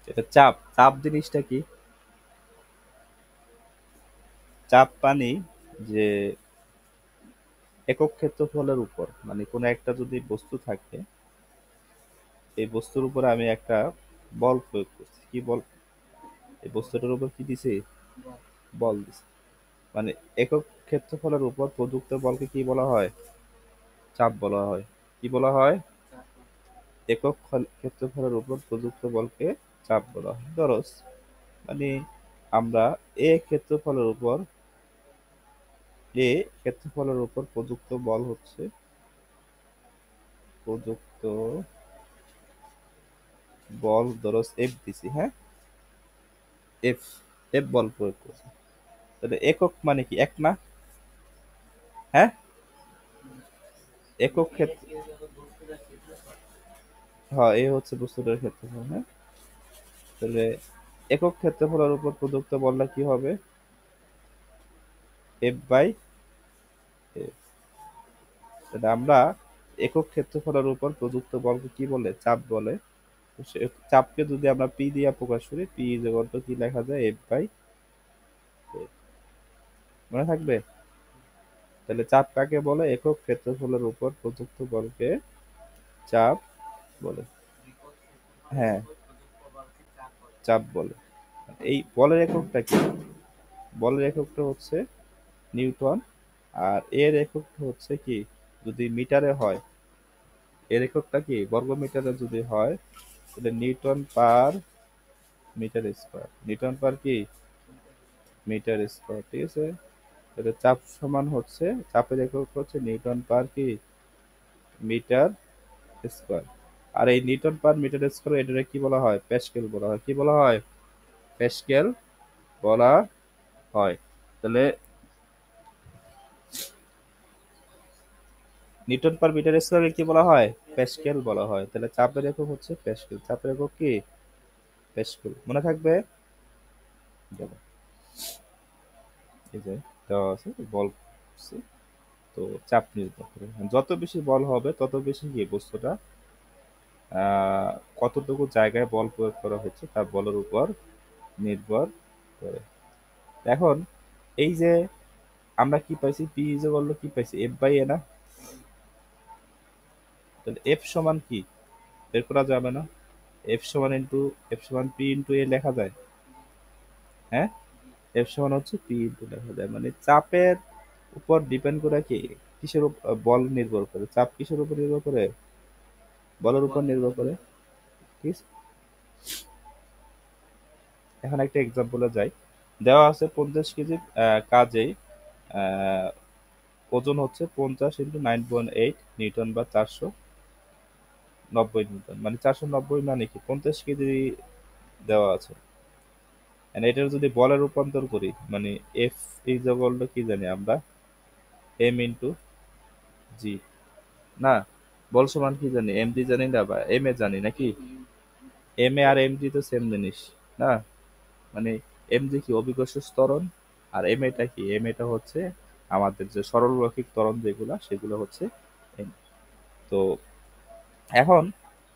এটা চাপ। চাপ জিনিসটা কি? চাপ পানি যে একক ক্ষেত্রফলের উপর, মানে কোনো একটা যদি বস্তু থাকে, এই বস্তুর উপর আমি একটা বল প্রয়োগ করছি, কি বল, এই বস্তুটার উপর কি দিছি, বল দিছি, মানে একক ক্ষেত্রফলের উপর প্রযুক্ত বলকে কি বলা হয়, চাপ বলা হয়। কি বলা হয়? একক ক্ষেত্রফলের উপর প্রযুক্ত বলকে চাপ বলা হয়। ধরো, মানে আমরা এ ক্ষেত্রফলের উপর, এ ক্ষেত্রফলের উপর প্রযুক্ত বল হচ্ছে, প্রযুক্ত বল ধরো এফ দিছি, হ্যাঁ, এফ, এফ বল প্রয়োগ করছি। তাহলে একক মানে কি, এক না? হ্যাঁ, একক ক্ষেত্র, হ্যাঁ এ হচ্ছে বস্তুটার ক্ষেত্রফল, হ্যাঁ। তাহলে একক ক্ষেত্রফলের উপর প্রযুক্ত বলটা কি হবে, এফ বাই এফ। তাহলে আমরা একক ক্ষেত্রফলের উপর প্রযুক্ত বলকে কি বলে, চাপ বলে। তো চাপকে যদি আমরা পি দিয়ে প্রকাশ করি, পি ইজ ইকুয়াল টু কি লেখা যায়, এফ বাই এফ। মনে থাকবে? তাহলে চাপ কাকে বলে, একক ক্ষেত্রফলের উপর প্রযুক্ত বলকে চাপ বলে। হ্যাঁ, চাপ বলে। এই বলের এককটা কি, বলের এককটা হচ্ছে নিউটন, আর এর এককটা হচ্ছে কি, যদি মিটারে হয়, এর এককটা কি বর্গ মিটারে যদি হয়, তাহলে newton per metre square, newton per কি মিটার স্কোয়ার, ঠিক আছে। তাহলে চাপ সমান হচ্ছে, চাপের একক হচ্ছে নিউটন পার কি মিটার স্কোয়ার। আর এই নিউটন পার মিটার স্কোয়ার এটা কি বলা হয়, প্যাসকেল বলা হয়। কি বলা হয়, প্যাসকেল বলা হয়। তাহলে নিউটন পার মিটার স্কোয়ার কি বলা হয়, প্যাসকেল বলা হয়। তাহলে চাপের একক হচ্ছে প্যাসকেল, চাপের একক কি প্যাসকেল, মনে থাকবে। দেখো, এই যে দেওয়া আছে বল, তো চাপ নির্ভর করে, যত বেশি বল হবে তত বেশি কি বস্তুটা আহ কতটুকু জায়গায় বল প্রয়োগ করা হচ্ছে তার বলের উপর নির্ভর করে। এখন এই যে আমরা কি পাইছি, পি ইজ বললো কি পাইছি, এফ বাই এ না? তাহলে এফ সমান কি বের করা যাবে না, এফ সমান ইন্টু, এফ সমান পি ইন্টু এ লেখা যায়, হ্যাঁ। এফ সমান হচ্ছে পি ইন্টু লেখা যায়, মানে চাপের উপর ডিপেন্ড করে কি, কিসের বল নির্ভর করে, চাপ কিসের উপর নির্ভর করে, বলের উপর নির্ভর করে, ঠিক আছে? এখন একটা এক্সাম্পলে যাই। দেওয়া আছে 50 কেজি কাজে আহ, ওজন হচ্ছে 50 × 9.8 নিউটন বা 490 নিউটন, মানে 490 মানে কি 50 কেজি দেওয়া আছে। And এটার যদি বলে রূপান্তর করি, মানে এফ ইজ বলটা কি জানি আমরা, এম ইন্টু জি, না, বল সমান কি জানি, এম জি জানি না, বা এম এ জানি নাকি, M A R M G তো সেম জিনিস না, মানে এম জি কি অভিকর্ষ ত্বরণ, আর এম এটা কি, এম এটা হচ্ছে আমাদের যে সরলরৈখিক ত্বরণ যেগুলা সেগুলো হচ্ছে m। তো এখন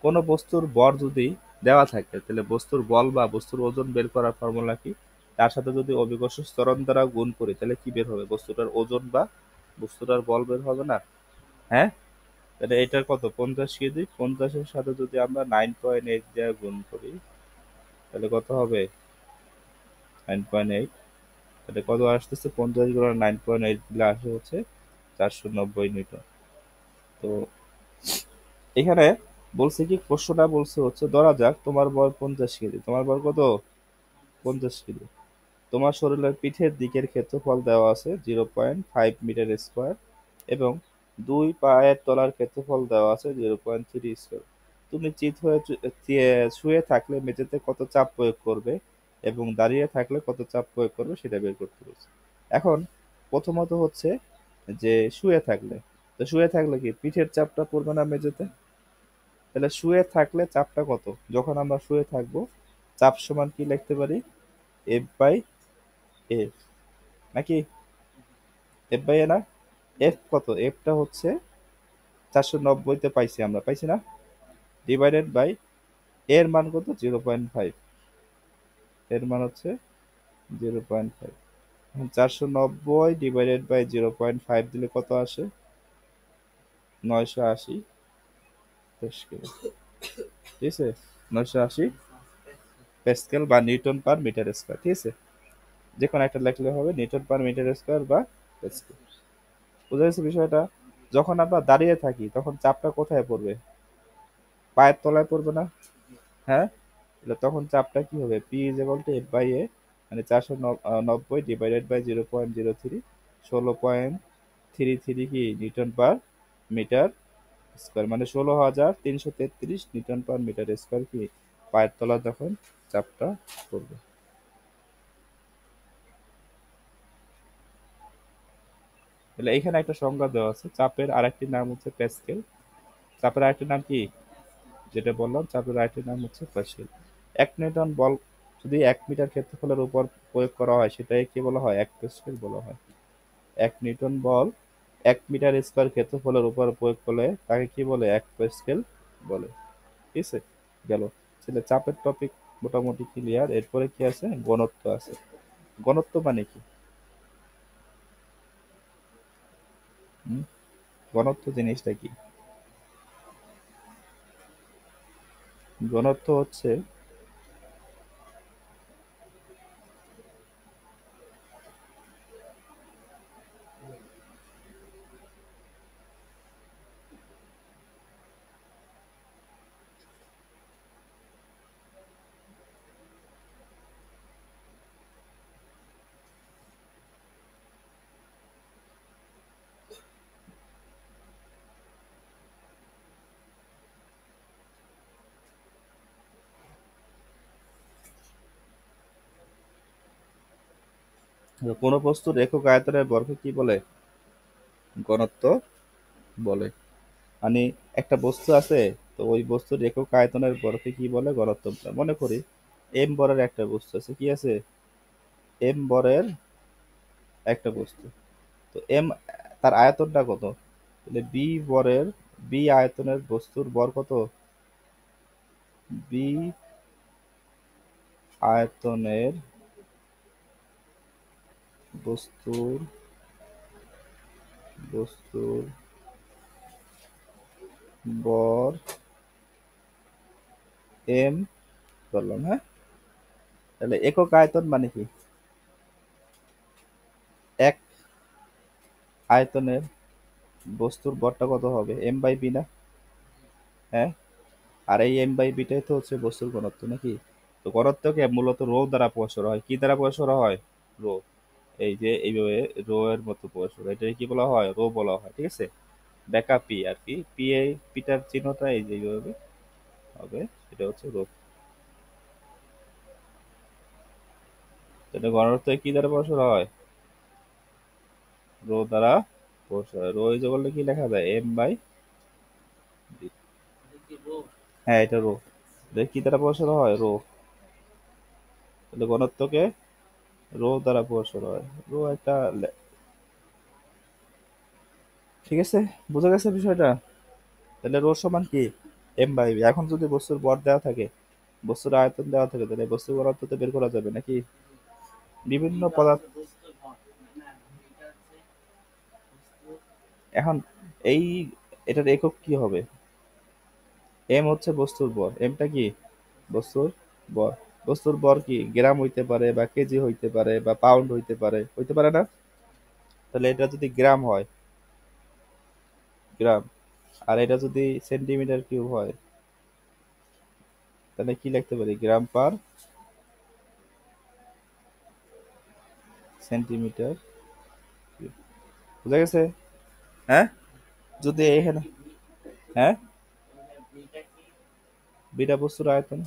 কোনো বস্তুর ভর যদি দেওয়া থাকে, তাহলে বস্তুর বল বা বস্তুর ওজন বের করার ফর্মুলা কি, তার সাথে যদি অভিকর্ষ ত্বরণ দ্বারা গুণ করি তাহলে কি বের হবে, বস্তুটার ওজন বা বস্তুটার বল বের হবে না, হ্যাঁ। তাহলে এটার কত, 50 কেজি, 50-এর সাথে যদি আমরা 9.8 দিয়ে গুণ করি তাহলে কত হবে, 9.8, তাহলে কত আসতেছে, 50 × 9.8 দিলে আসে হচ্ছে 490 নিউটন। তো এখানে বলছে কি, প্রশ্নটা বলছে হচ্ছে, ধরা যাক তোমার বল 50 কেজি, তোমার বল কত, 50 কেজি, তোমার শরীরের পিঠের দিকের ক্ষেত্রফল দেওয়া আছে 0.5 মিটার স্কোয়ার, এবং দুই পায়ের তলার ক্ষেত্রফল দেওয়া আছে 0.3 স্কোয়ার। তুমি চিত হয়ে শুয়ে থাকলে মেঝেতে কত চাপ প্রয়োগ করবে, এবং দাঁড়িয়ে থাকলে কত চাপ প্রয়োগ করবে সেটা বের করতে বলছে। এখন প্রথমত হচ্ছে যে শুয়ে থাকলে, তো শুয়ে থাকলে কি পিঠের চাপটা পড়বে না মেঝেতে, তাহলে শুয়ে থাকলে চাপটা কত, যখন আমরা শুয়ে থাকবো চাপ সমান কি লিখতে পারি, এফ বাই এফ, নাকি, এফ বাই এ না, এফ কত, এফটা হচ্ছে 490-তে পাইছি আমরা, পাইছি না, ডিভাইডেড বাই এর মান কত, 0.5। এর মান হচ্ছে 0.5। 490 ডিভাইডেড বাই 0.5 দিলে কত আসে? 980 প্যাসকেল। ঠিক আছে, 980 প্যাসকেল বা নিউটন পার মিটার স্কয়ার। ঠিক আছে, যে কোনো একটা লিখলে হবে, নিউটন পার মিটার স্কয়ার বা প্যাসকেল। বুঝা গেছে বিষয়টা? যখন আমরা দাঁড়িয়ে থাকি তখন চাপটা কোথায় পড়বে? পায়ের তলায় পড়বে না? হ্যাঁ, তাহলে তখন চাপটা কি হবে? P is equal to F by A, মানে 490 ডিভাইডেড বাই 0.03, 16.33 কি নিউটন পার মিটার স্কয়ার, মানে 16,333 নিউটন পার মিটার স্কয়ার কি পায়ের তলা তখন চাপটা পড়বে। তাহলে এখানে একটা সংজ্ঞা দেওয়া আছে, চাপের আরেকটি নাম হচ্ছে প্যাসকেল। চাপের আরেকটি নাম কি? যেটা বললাম, চাপের আরেকটি নাম হচ্ছে প্যাসকেল। 1 নিউটন বল যদি 1 মিটার ক্ষেত্রফলের উপর প্রয়োগ করা হয় সেটাকে কি বলা হয়? 1 প্যাসকেল বলা হয়। 1 নিউটন বল 1 মিটার স্কয়ার ক্ষেত্রফলের উপর প্রয়োগ করলে তাকে কি বলে? 1 প্যাসকেল বলে। ঠিক আছে, গেল। তাহলে চাপের টপিক মোটামুটি ক্লিয়ার। এরপরে কি আছে? ঘনত্ব আছে। ঘনত্ব মানে কি? হুম? ঘনত্ব জিনিসটা কি? ঘনত্ব হচ্ছে কোনো বস্তুর একক আয়তনের বর্গকে কি বলে? ঘনত্ব বলে। মানে একটা বস্তু আছে, তো ওই বস্তুর একক আয়তনের বর্গকে কি বলে? ঘনত্ব বলে। মনে করি এম বরের একটা বস্তু আছে। কি আছে? এম বরের একটা বস্তু। তো এম, তার আয়তনটা কত? তাহলে বি আয়তনের বস্তুর ভর কত? বি আয়তনের বস্তুর বস্তুর ভর এম ধরলাম, হ্যাঁ। তাহলে একক আয়তন মানে কি? এক আয়তনের বস্তুর ভরটা কত হবে? এম বাই বি না? হ্যাঁ, আর এই এম বাই বিটাই তো হচ্ছে বস্তুর ঘনত্ব নাকি? তো ঘনত্বকে মূলত রো দ্বারা প্রকাশ করা হয়। কি দ্বারা প্রকাশ করা হয়? রো। এই যে এইভাবে রো এর মতো প্রকাশ করা, এটাকে কি বলা হয়? রো বলা হয়। ঠিক আছে, ব্যাকা পি আর কি, পি এই পিটার চিহ্নটা এই যে এইভাবে হবে, এটা হচ্ছে রো। এটা ঘনত্ব কি দ্বারা প্রকাশ করা হয়? রো দ্বারা প্রকাশ করা হয়। রো ইজ করলে কি লেখা যায়? M by B. হ্যাঁ, এটা রো। এটা কি দ্বারা প্রকাশ করা হয়? রো। তাহলে ঘনত্বকে রো দ্বারা প্রকাশ করা হয়। রো একটা ঠিক আছে, বোঝা গেছে বিষয়টা? তাহলে রো সমান কি? M by B. এখন যদি বস্তুর ভর দেওয়া থাকে, বস্তুর আয়তন দেওয়া থাকে, তাহলে বস্তুর ঘনত্ব তো বের করা যাবে নাকি? বিভিন্ন পদার্থ। এখন এই এটার একক কি হবে? এম হচ্ছে বস্তুর ভর, এমটা কি? বস্তুর ভর। বস্তুর ভর কি গ্রাম হইতে পারে বা কেজি হইতে পারে বা পাউন্ড হইতে পারে না? তাহলে এটা যদি গ্রাম হয়, গ্রাম, আর এটা যদি সেন্টিমিটার কিউব হয়, তাহলে কি লিখতে পারি? গ্রাম পার সেন্টিমিটার কিউব। বুঝা গেছে? হ্যাঁ, যদি এখানে, হ্যাঁ, বিটা বস্তুর আয়তন,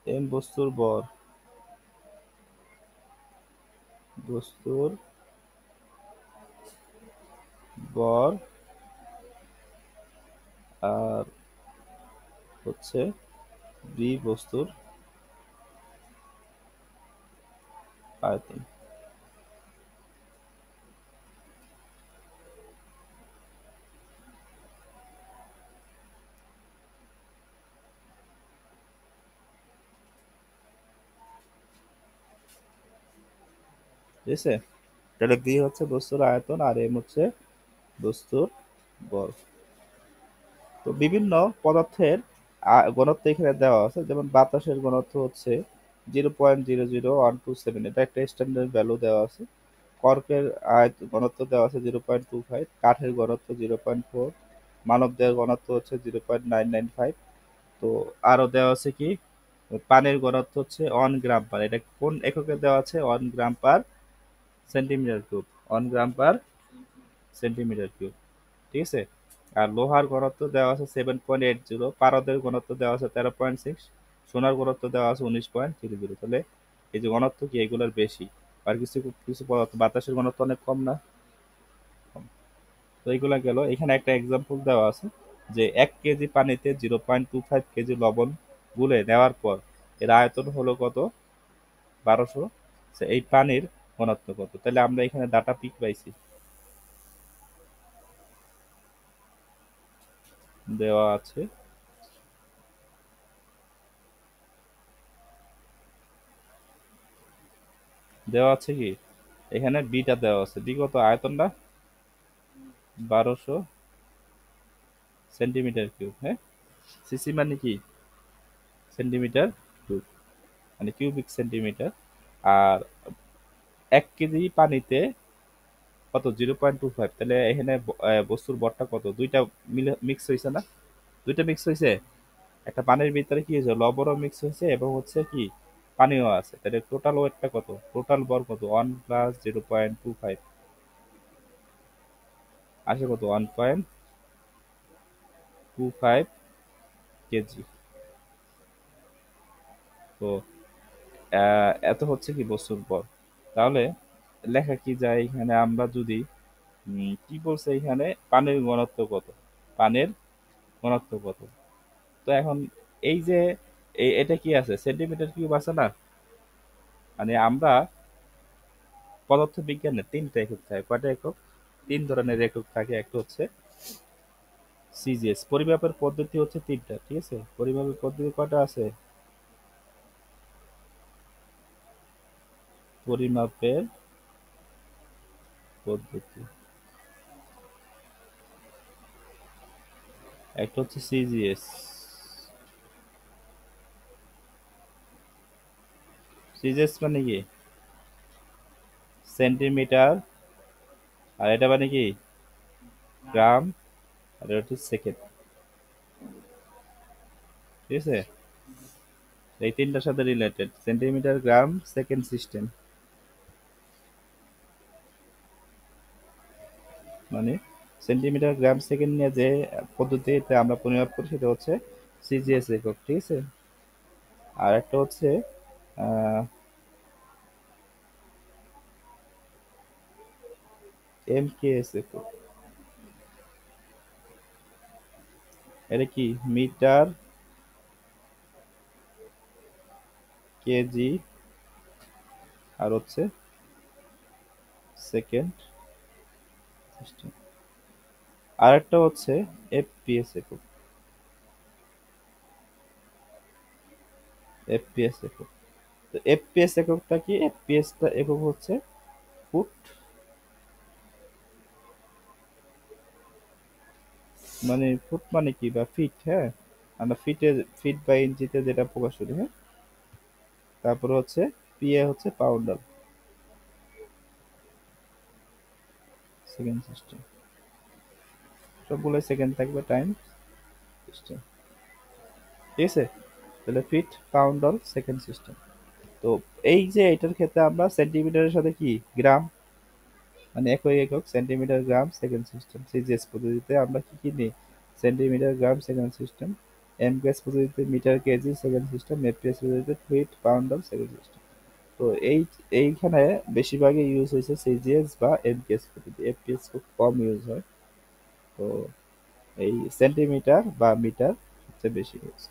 এম বস্তুর ভর, বস্তুর ভর, আর হচ্ছে বি বস্তুর আয়তন। ঠিক আছে? তাহলে ভি হচ্ছে বস্তুর আয়তন আর এম হচ্ছে বস্তুর বল। তো বিভিন্ন পদার্থের ঘনত্ব এখানে দেওয়া আছে, যেমন বাতাসের ঘনত্ব হচ্ছে 0.00127, এটা একটা স্ট্যান্ডার্ড ভ্যালু দেওয়া আছে। কর্কের ঘনত্ব দেওয়া আছে 0.25, কাঠের ঘনত্ব 0.4, মানবদেহের ঘনত্ব হচ্ছে 0.995। তো আরো দেওয়া আছে কি, পানির ঘনত্ব হচ্ছে 1 গ্রাম পার, এটা কোন এককে দেওয়া আছে, 1 গ্রাম পার সেন্টিমিটার কিউব, 1 গ্রাম পার সেন্টিমিটার কিউব। ঠিক আছে? আর লোহার ঘনত্ব দেওয়া আছে 7.80, পারদের ঘনত্ব দেওয়া আছে 13.6, সোনার ঘনত্ব দেওয়া আছে 19.30। তাহলে এই যে ঘনত্ব কি এগুলোর বেশি, আর কিছু কিছু পদার্থ বাতাসের ঘনত্ব অনেক কম না? কম। তো এইগুলা গেল। এখানে একটা এক্সাম্পল দেওয়া আছে যে 1 কেজি পানিতে 0.25 কেজি লবণ গুলে নেওয়ার পর এর আয়তন হলো কত, 1200। এই পানির ঘনত্ব কত? তাহলে আমরা এখানে ডাটা পিক পাইছি, দেওয়া আছে, দেওয়া আছে কি এখানে বিটা দেওয়া আছে, বি কত আয়তনটা, 1200 সেন্টিমিটার কিউব। হ্যাঁ, সিসি মানে কি, সেন্টিমিটার কিউব, মানে কিউবিক সেন্টিমিটার। আর 1 কেজি পানিতে কত, 0.25, তাহলে এখানে বস্তুর ভরটা কত, দুইটা মিলে মিক্স হয়েছে না, দুইটা মিক্স হয়েছে। একটা পানির ভিতরে কি হয়েছে, লবণও মিক্স হয়েছে এবং হচ্ছে কি পানিও আছে, তাহলে টোটাল ওয়েটটা কত, টোটাল ভর কত, 1 + 0.25 আসে কত, 1.25 কেজি। তো এত হচ্ছে কি বস্তুর ভর। তাহলে লেখা কি যায় এখানে, আমরা যদি কি বলছে এখানে, পানির ঘনত্ব কত, পানির ঘনত্ব কত। তো এখন এই যে এটা কি আছে, সেন্টিমিটার কিউব আছে না, মানে আমরা পদার্থ বিজ্ঞানে 3টা একক থাকে, কয়টা একক, 3 ধরনের একক থাকে। একটা হচ্ছে সিজিএস, পরিমাপের পদ্ধতি হচ্ছে 3টা। ঠিক আছে? পরিমাপের পদ্ধতি কয়টা আছে, পরিমাপের পদ্ধতি, একটা হচ্ছে সিজিএস। সিজিএস মানে কি, সেন্টিমিটার, আর এটা মানে কি গ্রাম, আর এটা হচ্ছে সেকেন্ড। ঠিক আছে? এই 3টার সাথে related, centimetre, gram, second system. মানে সেন্টিমিটার, গ্রাম, সেকেন্ড নিয়ে যে পদ্ধতিতে আমরা পরিমাপ করি সেটা হচ্ছে সিজিএস একক। ঠিক আছে? আর একটা হচ্ছে এমকেএস একক, এটা কি মিটার, কেজি, আর হচ্ছে সেকেন্ড সিস্টেম। আর একটা হচ্ছে এফপিএস একক, এফপিএস একক। তো এফপিএস এককটা কি, এফপিএস একক হচ্ছে ফুট, মানে ফুট মানে কি, বা ফিট। হ্যাঁ, আমরা ফিটে, ফিট বা ইঞ্চিতে যেটা প্রকাশ করি। হ্যাঁ, তারপরে হচ্ছে পিএ হচ্ছে পাউন্ডার, সেকেন্ড সিস্টেম, সবগুলো সেকেন্ড থাকবে, টাইম সিস্টেম। ঠিক আছে? তাহলে ফিট, পাউন্ডার, সেকেন্ড সিস্টেম। তো এই যে এটার ক্ষেত্রে আমরা সেন্টিমিটারের সাথে কি গ্রাম, মানে একই একক, centimetre, gram, second system. CGS পদ্ধতিতে আমরা কি কি নিই, centimetre, gram, second system. MKS পদ্ধতিতে metre, KG, second system. FPS পদ্ধতিতে ফিট, পাউন্ডার, সেকেন্ড সিস্টেম। তো এইখানে বেশিরভাগই ইউজ হয়েছে সিজিএস বা এমকেএস পদ্ধতি, এফপিএস খুব কম ইউজ হয়। তো এই সেন্টিমিটার বা মিটার সবচেয়ে বেশি ইউজ।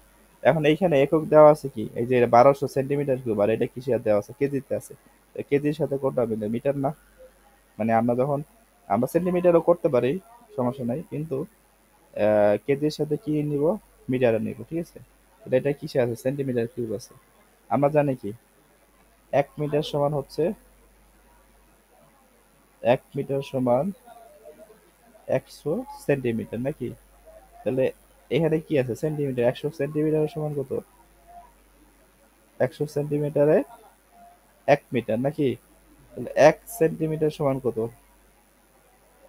এখন এইখানে একক দেওয়া আছে কি, এই যে 1200 সেন্টিমিটার কিউব, আর এটা কিসে দেওয়া আছে, কেজিতে আছে। তো কেজির সাথে কোনটা মিলে, মিটার না? মানে আমরা যখন, আমরা সেন্টিমিটারও করতে পারি, সমস্যা নাই, কিন্তু কেজির সাথে কি নিব, মিটারে নিব। ঠিক আছে? তাহলে এটা কিসে আছে, সেন্টিমিটার কিউব আছে। আমরা জানি কি 1 মিটার সমান হচ্ছে 1 মিটার সমান 100 সেন্টিমিটার নাকি? তাহলে এখানে কি আছে সেন্টিমিটার, 100 সেন্টিমিটার সমান কত? 100 সেন্টিমিটারে 1 মিটার নাকি? তাহলে 1 সেন্টিমিটার সমান কত?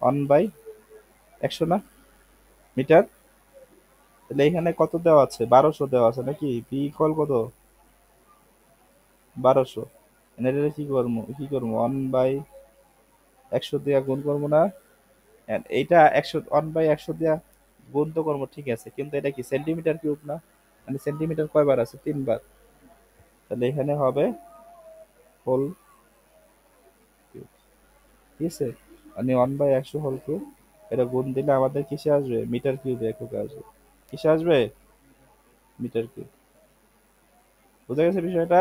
1/100 না মিটার? তাহলে এখানে কত দেওয়া আছে? 1200 দেওয়া আছে নাকি? পি ইকুয়াল কত? 1200। এটা কি করবো 1/100 দিয়ে গুণ করবো না? And এইটা 1/100 দিয়া গুণ তো করবো ঠিক আছে, কিন্তু এটা কি সেন্টিমিটার কিউব না? মানে সেন্টিমিটার কয়বার আছে? 3 বার। তাহলে এখানে হবে হোল কিউব, ঠিক আছে? মানে 1/100 হোল কিউব, এটা গুণ দিলে আমাদের কিসে আসবে? মিটার কিউবে এককে আসবে। কিসে আসবে? Metre cube. বুঝা গেছে বিষয়টা?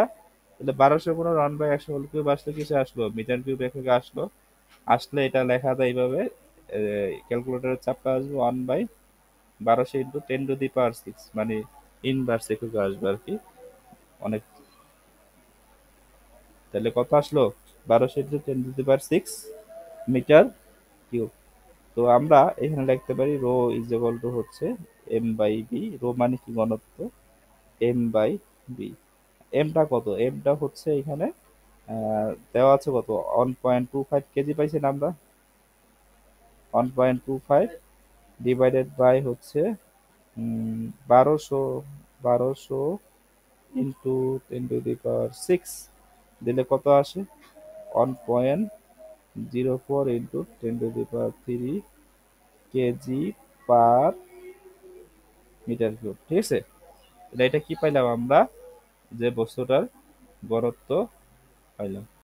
তাহলে 1200 × 1/100 হোল কিউব আসলে কিসে আসলো? মিটার কিউব এককে আসলো। আসলে এটা লেখা যায় এইভাবে, ক্যালকুলেটরের চাপটা আসবে 1/1200 × 10⁶, মানে ইনভার্স এককে আসবে আর কি। অনেক, তাহলে কত আসলো? 1200 × 10⁶ মিটার কিউব। তো আমরা এখানে লিখতে পারি রো ইজ ইকুয়াল টু হচ্ছে m/b। রো মানে কি? ঘনত্ব। m/b। এমটা কত? এমটা হচ্ছে এখানে দেওয়া আছে কত? 1.25 কেজি পাইছি না আমরা? 1.25 ডিভাইডেড বাই হচ্ছে 1200 × 10⁶ দিলে কত আসে? 1.04 × 10⁻³ কেজি পার মিটার কিউব, ঠিক আছে? তাহলে এটা কি পাইলাম আমরা? যে বস্তুটার ঘনত্ব পাইলাম।